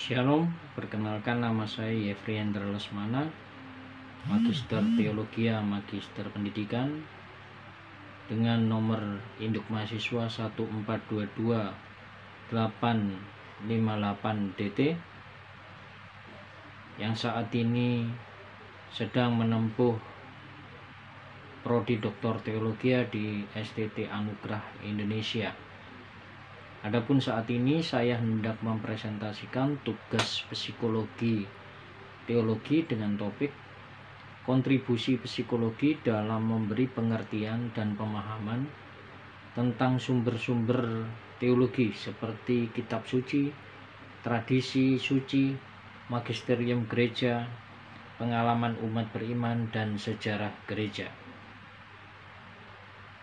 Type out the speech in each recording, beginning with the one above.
Shalom, perkenalkan nama saya Yefri Hendra Lesmana, Magister Teologi, Magister Pendidikan, dengan nomor induk mahasiswa 1422858DT, yang saat ini sedang menempuh Prodi Doktor Teologi di STT Anugerah Indonesia. Adapun saat ini saya hendak mempresentasikan tugas psikologi teologi dengan topik kontribusi psikologi dalam memberi pengertian dan pemahaman tentang sumber-sumber teologi seperti kitab suci, tradisi suci, magisterium gereja, pengalaman umat beriman, dan sejarah gereja.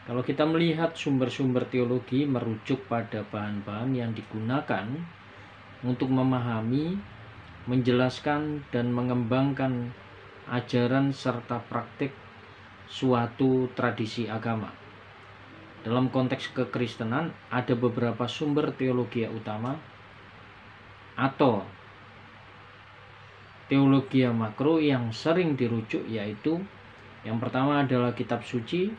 Kalau kita melihat sumber-sumber teologi merujuk pada bahan-bahan yang digunakan untuk memahami, menjelaskan, dan mengembangkan ajaran serta praktik suatu tradisi agama. Dalam konteks kekristenan ada beberapa sumber teologi utama atau teologi makro yang sering dirujuk, yaitu yang pertama adalah kitab suci,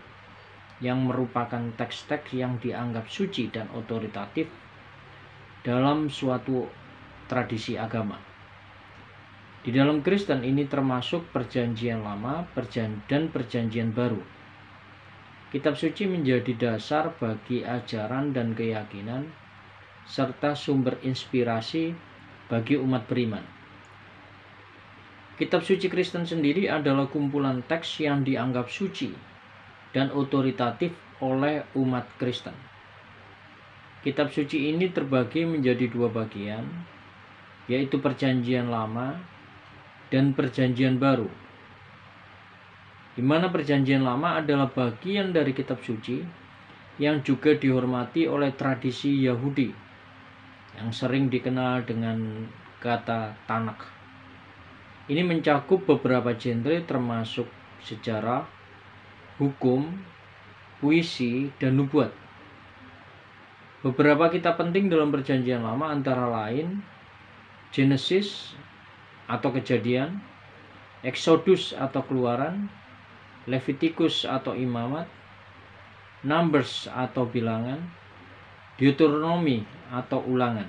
yang merupakan teks-teks yang dianggap suci dan otoritatif dalam suatu tradisi agama. Di dalam Kristen ini termasuk Perjanjian Lama dan Perjanjian Baru. Kitab suci menjadi dasar bagi ajaran dan keyakinan serta sumber inspirasi bagi umat beriman. Kitab suci Kristen sendiri adalah kumpulan teks yang dianggap suci dan otoritatif oleh umat Kristen. Kitab suci ini terbagi menjadi dua bagian, yaitu Perjanjian Lama dan Perjanjian Baru. Di mana Perjanjian Lama adalah bagian dari kitab suci yang juga dihormati oleh tradisi Yahudi yang sering dikenal dengan kata Tanakh. Ini mencakup beberapa genre termasuk sejarah, hukum, puisi, dan nubuat. Beberapa kitab penting dalam Perjanjian Lama antara lain Genesis atau Kejadian, Exodus atau Keluaran, Leviticus atau Imamat, Numbers atau Bilangan, Deuteronomi atau Ulangan.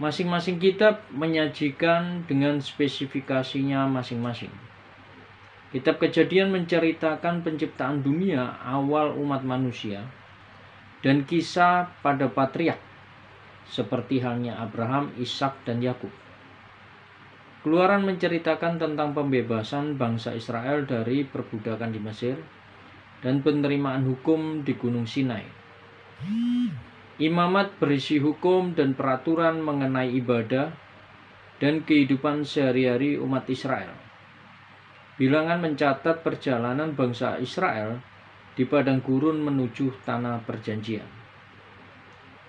Masing-masing kitab menyajikan dengan spesifikasinya masing-masing. Kitab Kejadian menceritakan penciptaan dunia awal umat manusia dan kisah pada patriark seperti halnya Abraham, Ishak, dan Yakub. Keluaran menceritakan tentang pembebasan bangsa Israel dari perbudakan di Mesir dan penerimaan hukum di Gunung Sinai. Imamat berisi hukum dan peraturan mengenai ibadah dan kehidupan sehari-hari umat Israel. Bilangan mencatat perjalanan bangsa Israel di padang gurun menuju tanah perjanjian.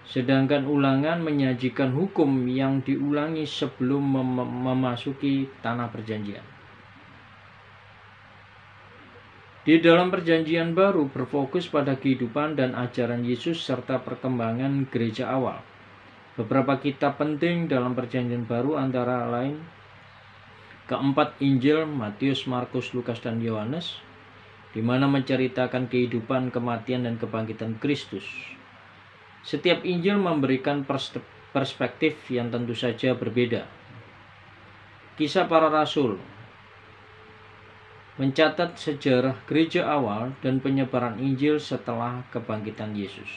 Sedangkan Ulangan menyajikan hukum yang diulangi sebelum memasuki tanah perjanjian. Di dalam Perjanjian Baru berfokus pada kehidupan dan ajaran Yesus serta perkembangan gereja awal. Beberapa kitab penting dalam Perjanjian Baru antara lain keempat Injil Matius, Markus, Lukas, dan Yohanes, di mana menceritakan kehidupan, kematian, dan kebangkitan Kristus. Setiap Injil memberikan perspektif yang tentu saja berbeda. Kisah para Rasul mencatat sejarah gereja awal dan penyebaran Injil setelah kebangkitan Yesus.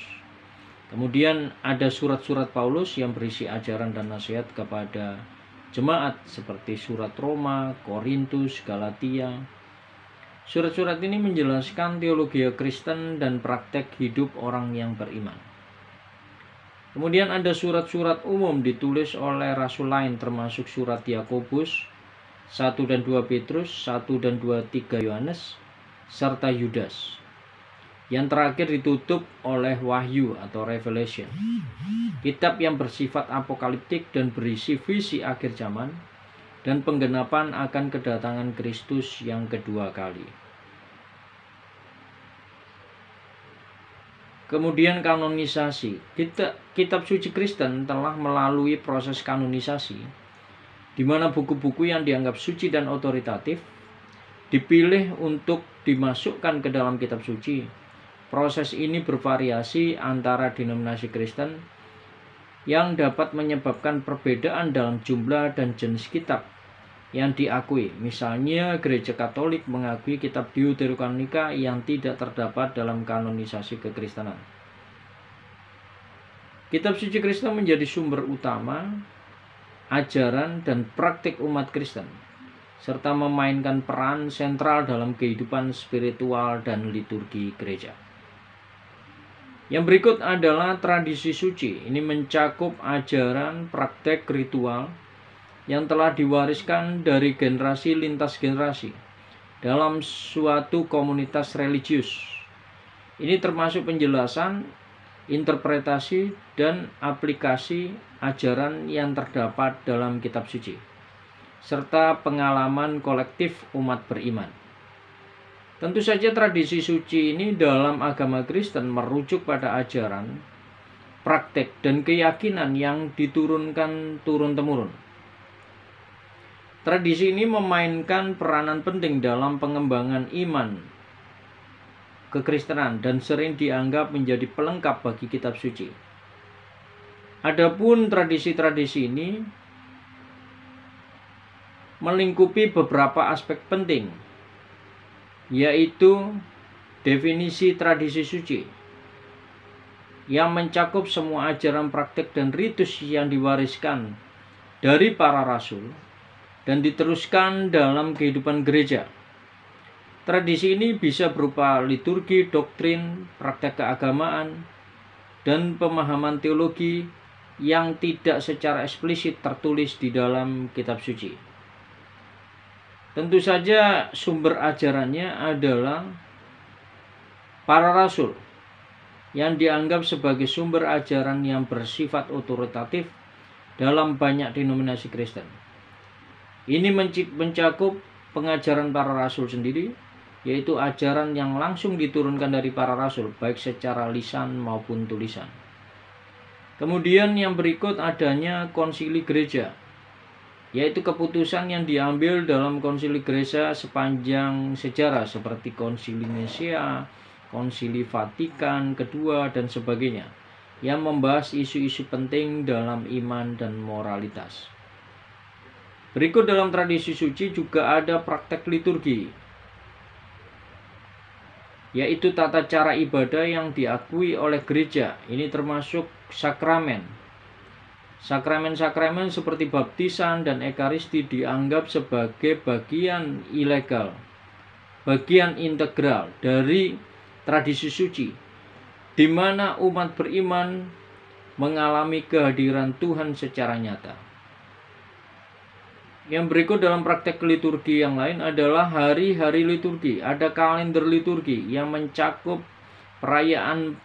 Kemudian ada surat-surat Paulus yang berisi ajaran dan nasihat kepada jemaat seperti surat Roma, Korintus, Galatia. Surat-surat ini menjelaskan teologi Kristen dan praktek hidup orang yang beriman. Kemudian ada surat-surat umum ditulis oleh rasul lain termasuk surat Yakobus, 1 dan 2 Petrus, 1 dan 2-3 Yohanes, serta Yudas. Yang terakhir ditutup oleh Wahyu atau Revelation, kitab yang bersifat apokaliptik dan berisi visi akhir zaman dan penggenapan akan kedatangan Kristus yang kedua kali. Kemudian kanonisasi. Kitab suci Kristen telah melalui proses kanonisasi, di mana buku-buku yang dianggap suci dan otoritatif dipilih untuk dimasukkan ke dalam kitab suci. Proses ini bervariasi antara denominasi Kristen yang dapat menyebabkan perbedaan dalam jumlah dan jenis kitab yang diakui. Misalnya, Gereja Katolik mengakui kitab Deuterokanonika yang tidak terdapat dalam kanonisasi kekristenan. Kitab suci Kristen menjadi sumber utama ajaran dan praktik umat Kristen, serta memainkan peran sentral dalam kehidupan spiritual dan liturgi gereja. Yang berikut adalah tradisi suci. Ini mencakup ajaran, praktek, ritual yang telah diwariskan dari generasi lintas generasi dalam suatu komunitas religius. Ini termasuk penjelasan, interpretasi, dan aplikasi ajaran yang terdapat dalam kitab suci, serta pengalaman kolektif umat beriman. Tentu saja tradisi suci ini dalam agama Kristen merujuk pada ajaran, praktek, dan keyakinan yang diturunkan turun-temurun. Tradisi ini memainkan peranan penting dalam pengembangan iman kekristenan dan sering dianggap menjadi pelengkap bagi kitab suci. Adapun tradisi-tradisi ini melingkupi beberapa aspek penting, yaitu definisi tradisi suci yang mencakup semua ajaran, praktek, dan ritus yang diwariskan dari para rasul dan diteruskan dalam kehidupan gereja. Tradisi ini bisa berupa liturgi, doktrin, praktek keagamaan, dan pemahaman teologi yang tidak secara eksplisit tertulis di dalam kitab suci. Tentu saja sumber ajarannya adalah para rasul yang dianggap sebagai sumber ajaran yang bersifat otoritatif dalam banyak denominasi Kristen. Ini mencakup pengajaran para rasul sendiri, yaitu ajaran yang langsung diturunkan dari para rasul, baik secara lisan maupun tulisan. Kemudian yang berikut adanya konsili gereja, yaitu keputusan yang diambil dalam konsili gereja sepanjang sejarah seperti konsili Nisea, konsili Vatikan kedua, dan sebagainya, yang membahas isu-isu penting dalam iman dan moralitas. Berikut dalam tradisi suci juga ada praktek liturgi, yaitu tata cara ibadah yang diakui oleh gereja. Ini termasuk sakramen. Sakramen-sakramen seperti baptisan dan ekaristi dianggap sebagai bagian ilegal, bagian integral dari tradisi suci, di mana umat beriman mengalami kehadiran Tuhan secara nyata. Yang berikut dalam praktek liturgi yang lain adalah hari-hari liturgi. Ada kalender liturgi yang mencakup perayaan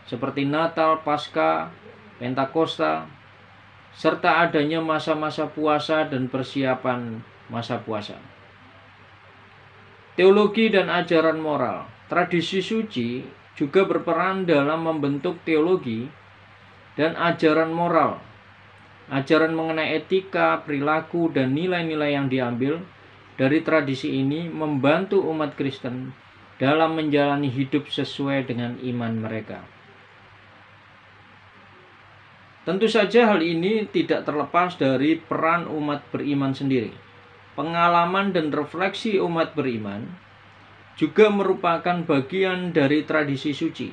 seperti Natal, Paskah, Pentakosta, serta adanya masa-masa puasa dan persiapan masa puasa. Teologi dan ajaran moral. Tradisi suci juga berperan dalam membentuk teologi dan ajaran moral. Ajaran mengenai etika, perilaku, dan nilai-nilai yang diambil dari tradisi ini membantu umat Kristen dalam menjalani hidup sesuai dengan iman mereka. Tentu saja hal ini tidak terlepas dari peran umat beriman sendiri. Pengalaman dan refleksi umat beriman juga merupakan bagian dari tradisi suci.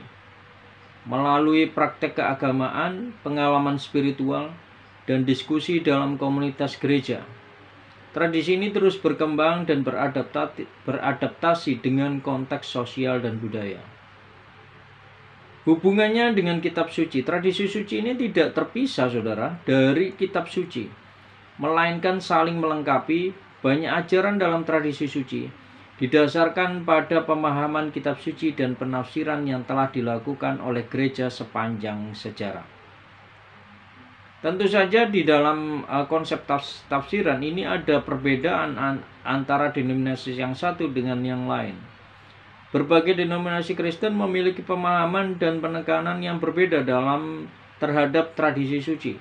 Melalui praktek keagamaan, pengalaman spiritual, dan diskusi dalam komunitas gereja, tradisi ini terus berkembang dan beradaptasi dengan konteks sosial dan budaya. Hubungannya dengan kitab suci, tradisi suci ini tidak terpisah, saudara, dari kitab suci, melainkan saling melengkapi. Banyak ajaran dalam tradisi suci didasarkan pada pemahaman kitab suci dan penafsiran yang telah dilakukan oleh gereja sepanjang sejarah. Tentu saja di dalam konsep tafsiran ini ada perbedaan antara denominasi yang satu dengan yang lain. Berbagai denominasi Kristen memiliki pemahaman dan penekanan yang berbeda terhadap tradisi suci.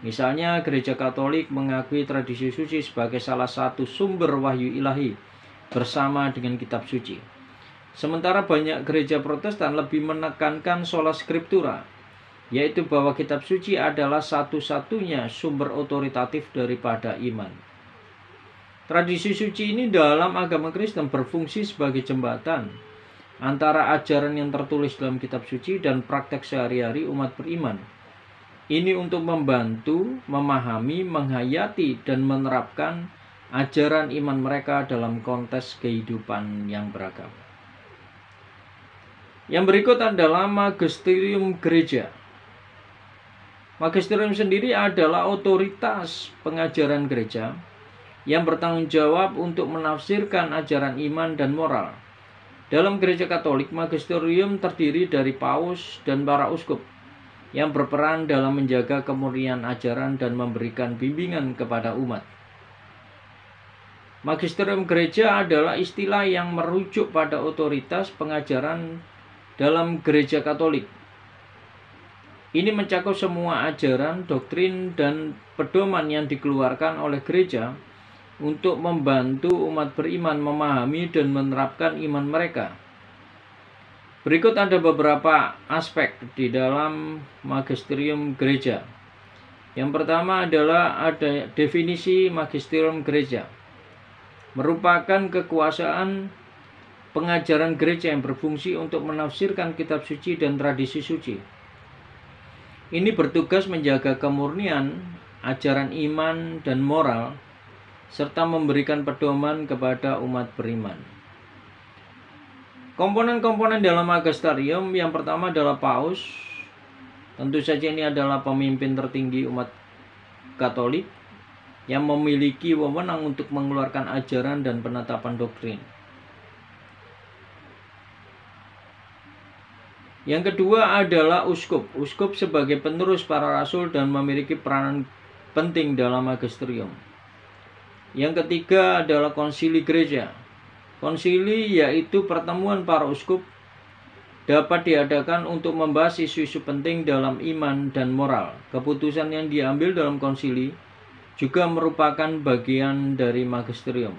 Misalnya, Gereja Katolik mengakui tradisi suci sebagai salah satu sumber wahyu ilahi bersama dengan kitab suci. Sementara banyak gereja Protestan lebih menekankan sola scriptura, yaitu bahwa kitab suci adalah satu-satunya sumber otoritatif daripada iman. Tradisi suci ini dalam agama Kristen berfungsi sebagai jembatan antara ajaran yang tertulis dalam kitab suci dan praktek sehari-hari umat beriman. Ini untuk membantu, memahami, menghayati, dan menerapkan ajaran iman mereka dalam konteks kehidupan yang beragam. Yang berikut adalah magisterium gereja. Magisterium sendiri adalah otoritas pengajaran gereja yang bertanggung jawab untuk menafsirkan ajaran iman dan moral. Dalam Gereja Katolik, magisterium terdiri dari paus dan para uskup yang berperan dalam menjaga kemurnian ajaran dan memberikan bimbingan kepada umat. Magisterium gereja adalah istilah yang merujuk pada otoritas pengajaran dalam Gereja Katolik. Ini mencakup semua ajaran, doktrin, dan pedoman yang dikeluarkan oleh gereja untuk membantu umat beriman memahami dan menerapkan iman mereka. Berikut ada beberapa aspek di dalam magisterium gereja. Yang pertama adalah ada definisi magisterium gereja. Merupakan kekuasaan pengajaran gereja yang berfungsi untuk menafsirkan kitab suci dan tradisi suci. Ini bertugas menjaga kemurnian, ajaran iman dan moral, serta memberikan pedoman kepada umat beriman. Komponen-komponen dalam magisterium yang pertama adalah paus. Tentu saja ini adalah pemimpin tertinggi umat Katolik yang memiliki wewenang untuk mengeluarkan ajaran dan penetapan doktrin. Yang kedua adalah uskup. Uskup sebagai penerus para rasul dan memiliki peranan penting dalam magisterium. Yang ketiga adalah konsili gereja. Konsili yaitu pertemuan para uskup dapat diadakan untuk membahas isu-isu penting dalam iman dan moral. Keputusan yang diambil dalam konsili juga merupakan bagian dari magisterium.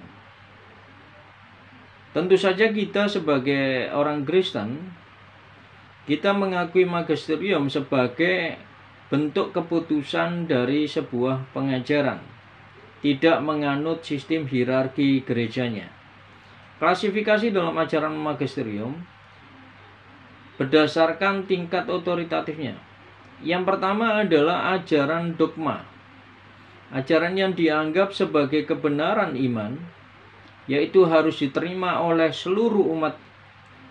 Tentu saja kita sebagai orang Kristen, kita mengakui magisterium sebagai bentuk keputusan dari sebuah pengajaran, tidak menganut sistem hierarki gerejanya. Klasifikasi dalam ajaran magisterium berdasarkan tingkat otoritatifnya. Yang pertama adalah ajaran dogma. Ajaran yang dianggap sebagai kebenaran iman, yaitu harus diterima oleh seluruh umat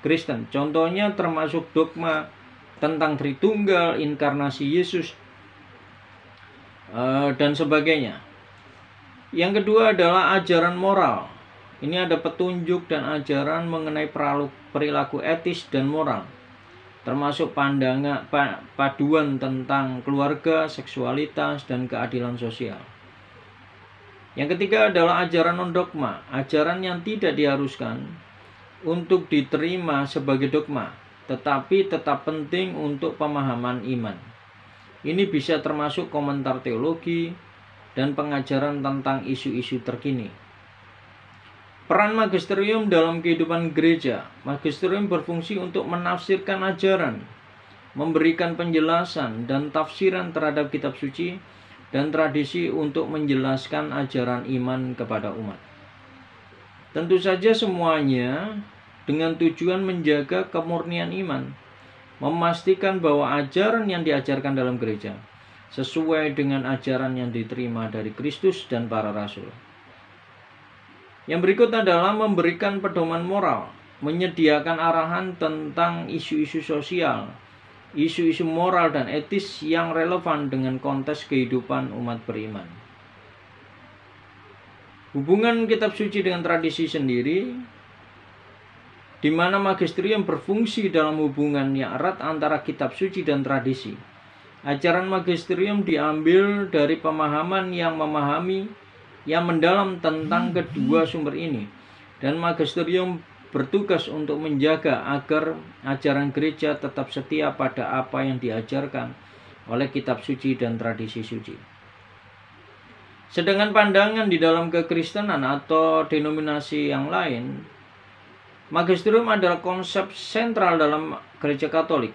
Kristen. Contohnya termasuk dogma tentang Tritunggal, inkarnasi Yesus, dan sebagainya. Yang kedua adalah ajaran moral. Ini ada petunjuk dan ajaran mengenai perilaku etis dan moral, termasuk paduan tentang keluarga, seksualitas, dan keadilan sosial. Yang ketiga adalah ajaran non-dogma, ajaran yang tidak diharuskan untuk diterima sebagai dogma, tetapi tetap penting untuk pemahaman iman. Ini bisa termasuk komentar teologi dan pengajaran tentang isu-isu terkini. Peran magisterium dalam kehidupan gereja. Magisterium berfungsi untuk menafsirkan ajaran, memberikan penjelasan dan tafsiran terhadap kitab suci dan tradisi untuk menjelaskan ajaran iman kepada umat. Tentu saja semuanya dengan tujuan menjaga kemurnian iman, memastikan bahwa ajaran yang diajarkan dalam gereja sesuai dengan ajaran yang diterima dari Kristus dan para rasul. Yang berikut adalah memberikan pedoman moral, menyediakan arahan tentang isu-isu sosial, isu-isu moral dan etis yang relevan dengan konteks kehidupan umat beriman. Hubungan kitab suci dengan tradisi sendiri, di mana magisterium berfungsi dalam hubungan yang erat antara kitab suci dan tradisi. Ajaran magisterium diambil dari pemahaman yang mendalam tentang kedua sumber ini, dan magisterium bertugas untuk menjaga agar ajaran gereja tetap setia pada apa yang diajarkan oleh kitab suci dan tradisi suci. Sedangkan pandangan di dalam kekristenan atau denominasi yang lain, magisterium adalah konsep sentral dalam gereja Katolik.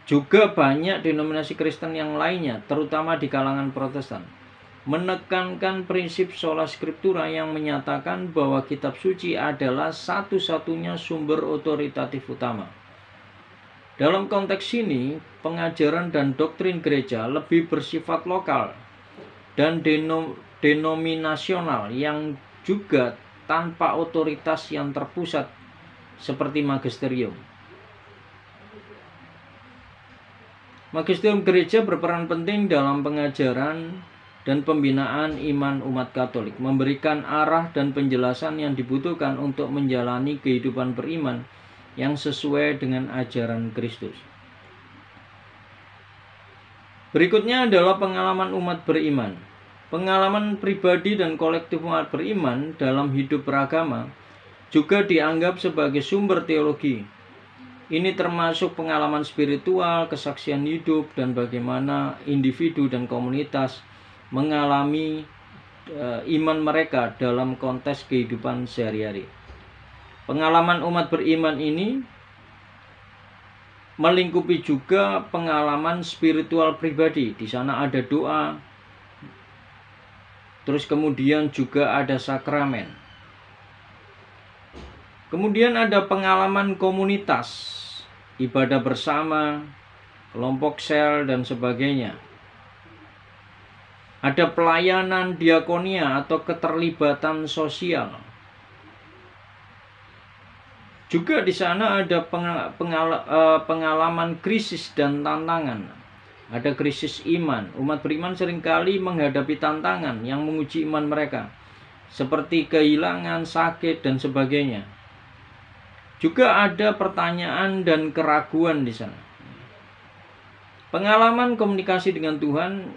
Juga banyak denominasi Kristen yang lainnya, terutama di kalangan Protestan, menekankan prinsip sola scriptura yang menyatakan bahwa kitab suci adalah satu-satunya sumber otoritatif utama. Dalam konteks ini, pengajaran dan doktrin gereja lebih bersifat lokal dan denominasional yang juga tanpa otoritas yang terpusat seperti magisterium. Magisterium gereja berperan penting dalam pengajaran dan pembinaan iman umat Katolik, memberikan arah dan penjelasan yang dibutuhkan untuk menjalani kehidupan beriman yang sesuai dengan ajaran Kristus. Berikutnya adalah pengalaman umat beriman. Pengalaman pribadi dan kolektif umat beriman dalam hidup beragama juga dianggap sebagai sumber teologi. Ini termasuk pengalaman spiritual, kesaksian hidup, dan bagaimana individu dan komunitas mengalami iman mereka dalam konteks kehidupan sehari-hari. Pengalaman umat beriman ini melingkupi juga pengalaman spiritual pribadi. Di sana ada doa, terus kemudian juga ada sakramen. Kemudian ada pengalaman komunitas, ibadah bersama, kelompok sel, dan sebagainya. Ada pelayanan diakonia atau keterlibatan sosial. Juga di sana ada pengalaman krisis dan tantangan. Ada krisis iman. Umat beriman seringkali menghadapi tantangan yang menguji iman mereka, seperti kehilangan, sakit, dan sebagainya. Juga ada pertanyaan dan keraguan di sana. Pengalaman komunikasi dengan Tuhan,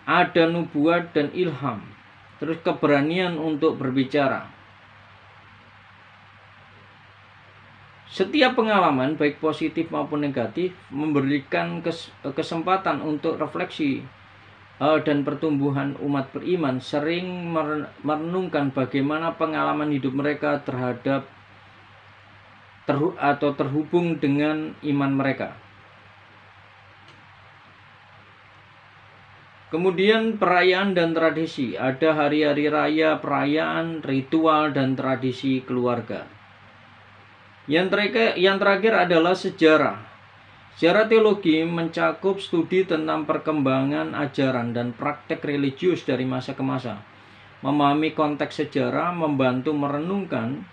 ada nubuat dan ilham, terus keberanian untuk berbicara. Setiap pengalaman, baik positif maupun negatif, memberikan kesempatan untuk refleksi dan pertumbuhan umat beriman, sering merenungkan bagaimana pengalaman hidup mereka terhubung dengan iman mereka. Kemudian perayaan dan tradisi. Ada hari-hari raya, perayaan, ritual, dan tradisi keluarga. Yang terakhir adalah sejarah. Sejarah teologi mencakup studi tentang perkembangan ajaran dan praktek religius dari masa ke masa. Memahami konteks sejarah membantu merenungkan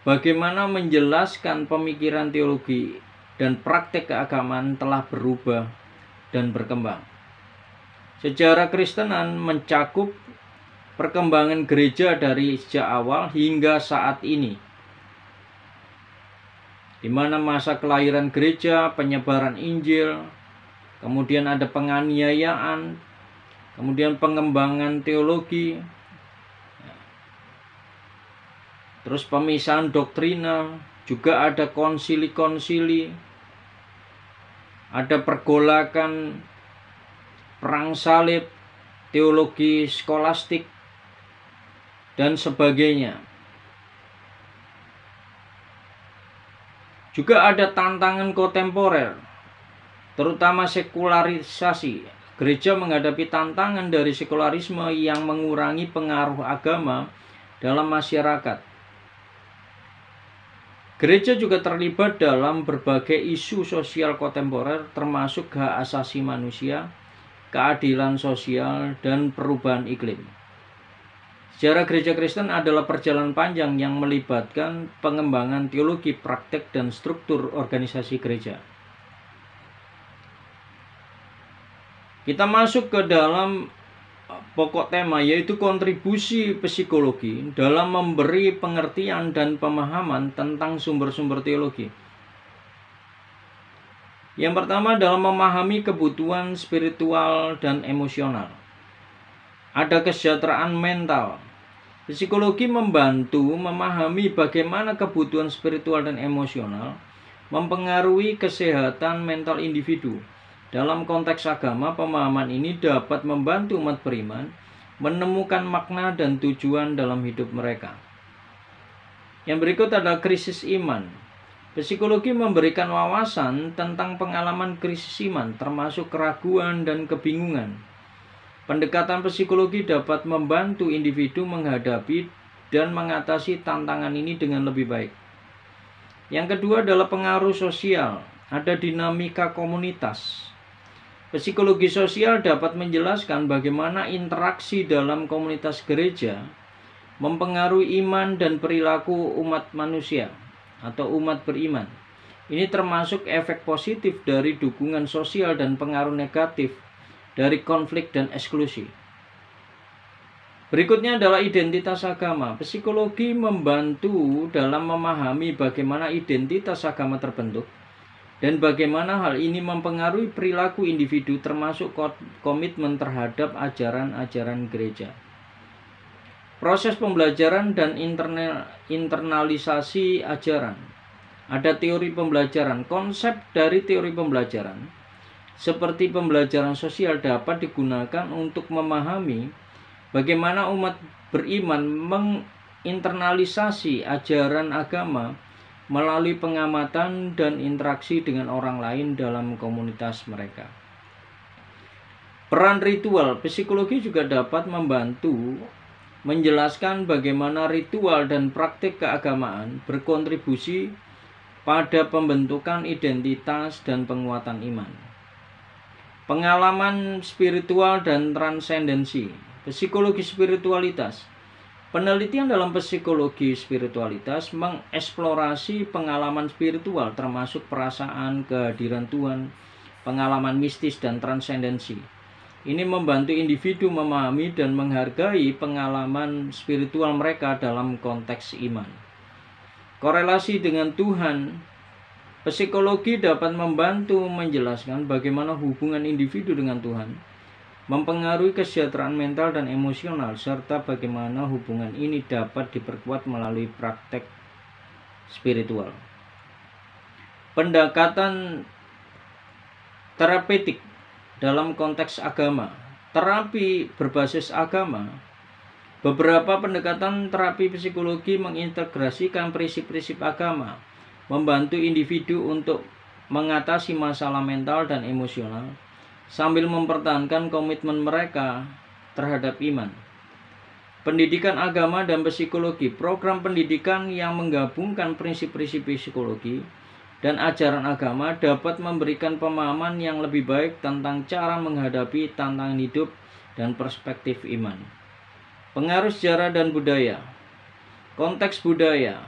bagaimana menjelaskan pemikiran teologi dan praktek keagamaan telah berubah dan berkembang. Sejarah Kristenan mencakup perkembangan gereja dari sejak awal hingga saat ini, di mana masa kelahiran gereja, penyebaran Injil, kemudian ada penganiayaan, kemudian pengembangan teologi, terus pemisahan doktrina, juga ada konsili-konsili, ada pergolakan, perang salib, teologi skolastik, dan sebagainya. Juga ada tantangan kontemporer, terutama sekularisasi. Gereja menghadapi tantangan dari sekularisme yang mengurangi pengaruh agama dalam masyarakat. Gereja juga terlibat dalam berbagai isu sosial kontemporer, termasuk hak asasi manusia, keadilan sosial, dan perubahan iklim. Sejarah gereja Kristen adalah perjalanan panjang yang melibatkan pengembangan teologi, praktek, dan struktur organisasi gereja. Kita masuk ke dalam pokok tema, yaitu kontribusi psikologi dalam memberi pengertian dan pemahaman tentang sumber-sumber teologi. Yang pertama adalah memahami kebutuhan spiritual dan emosional. Ada kesejahteraan mental. Psikologi membantu memahami bagaimana kebutuhan spiritual dan emosional mempengaruhi kesehatan mental individu. Dalam konteks agama, pemahaman ini dapat membantu umat beriman menemukan makna dan tujuan dalam hidup mereka. Yang berikut adalah krisis iman. Psikologi memberikan wawasan tentang pengalaman krisis iman, termasuk keraguan dan kebingungan. Pendekatan psikologi dapat membantu individu menghadapi dan mengatasi tantangan ini dengan lebih baik. Yang kedua adalah pengaruh sosial, ada dinamika komunitas. Psikologi sosial dapat menjelaskan bagaimana interaksi dalam komunitas gereja mempengaruhi iman dan perilaku umat manusia atau umat beriman. Ini termasuk efek positif dari dukungan sosial dan pengaruh negatif dari konflik dan eksklusi. Berikutnya adalah identitas agama. Psikologi membantu dalam memahami bagaimana identitas agama terbentuk dan bagaimana hal ini mempengaruhi perilaku individu, termasuk komitmen terhadap ajaran-ajaran gereja. Proses pembelajaran dan internalisasi ajaran. Ada teori pembelajaran. Konsep dari teori pembelajaran seperti pembelajaran sosial dapat digunakan untuk memahami bagaimana umat beriman menginternalisasi ajaran agama melalui pengamatan dan interaksi dengan orang lain dalam komunitas mereka. Peran ritual. Psikologi juga dapat membantu menjelaskan bagaimana ritual dan praktik keagamaan berkontribusi pada pembentukan identitas dan penguatan iman. Pengalaman spiritual dan transendensi. Psikologi spiritualitas. Penelitian dalam psikologi spiritualitas mengeksplorasi pengalaman spiritual, termasuk perasaan kehadiran Tuhan, pengalaman mistis, dan transendensi. Ini membantu individu memahami dan menghargai pengalaman spiritual mereka dalam konteks iman. Korelasi dengan Tuhan. Psikologi dapat membantu menjelaskan bagaimana hubungan individu dengan Tuhan mempengaruhi kesejahteraan mental dan emosional, serta bagaimana hubungan ini dapat diperkuat melalui praktek spiritual. Pendekatan terapeutik dalam konteks agama. Terapi berbasis agama. Beberapa pendekatan terapi psikologi mengintegrasikan prinsip-prinsip agama, membantu individu untuk mengatasi masalah mental dan emosional, sambil mempertahankan komitmen mereka terhadap iman. Pendidikan agama dan psikologi. Program pendidikan yang menggabungkan prinsip-prinsip psikologi dan ajaran agama dapat memberikan pemahaman yang lebih baik tentang cara menghadapi tantangan hidup dan perspektif iman. Pengaruh sejarah dan budaya. Konteks budaya.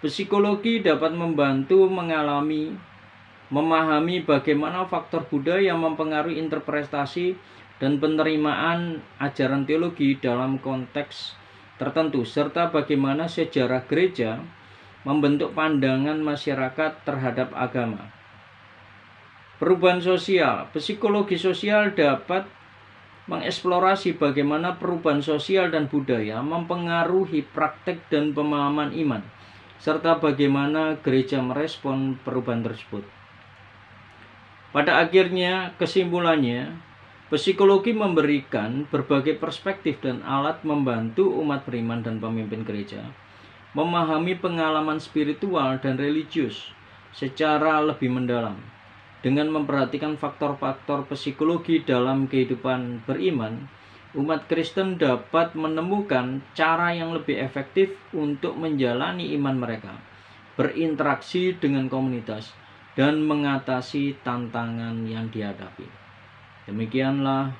Psikologi dapat membantu memahami bagaimana faktor budaya mempengaruhi interpretasi dan penerimaan ajaran teologi dalam konteks tertentu, serta bagaimana sejarah gereja membentuk pandangan masyarakat terhadap agama. Perubahan sosial. Psikologi sosial dapat mengeksplorasi bagaimana perubahan sosial dan budaya mempengaruhi praktek dan pemahaman iman, serta bagaimana gereja merespon perubahan tersebut. Pada akhirnya, kesimpulannya, psikologi memberikan berbagai perspektif dan alat membantu umat beriman dan pemimpin gereja memahami pengalaman spiritual dan religius secara lebih mendalam. Dengan memperhatikan faktor-faktor psikologi dalam kehidupan beriman, umat Kristen dapat menemukan cara yang lebih efektif untuk menjalani iman mereka, berinteraksi dengan komunitas, dan mengatasi tantangan yang dihadapi. Demikianlah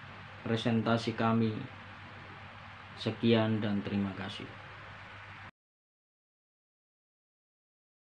presentasi kami. Sekian dan terima kasih.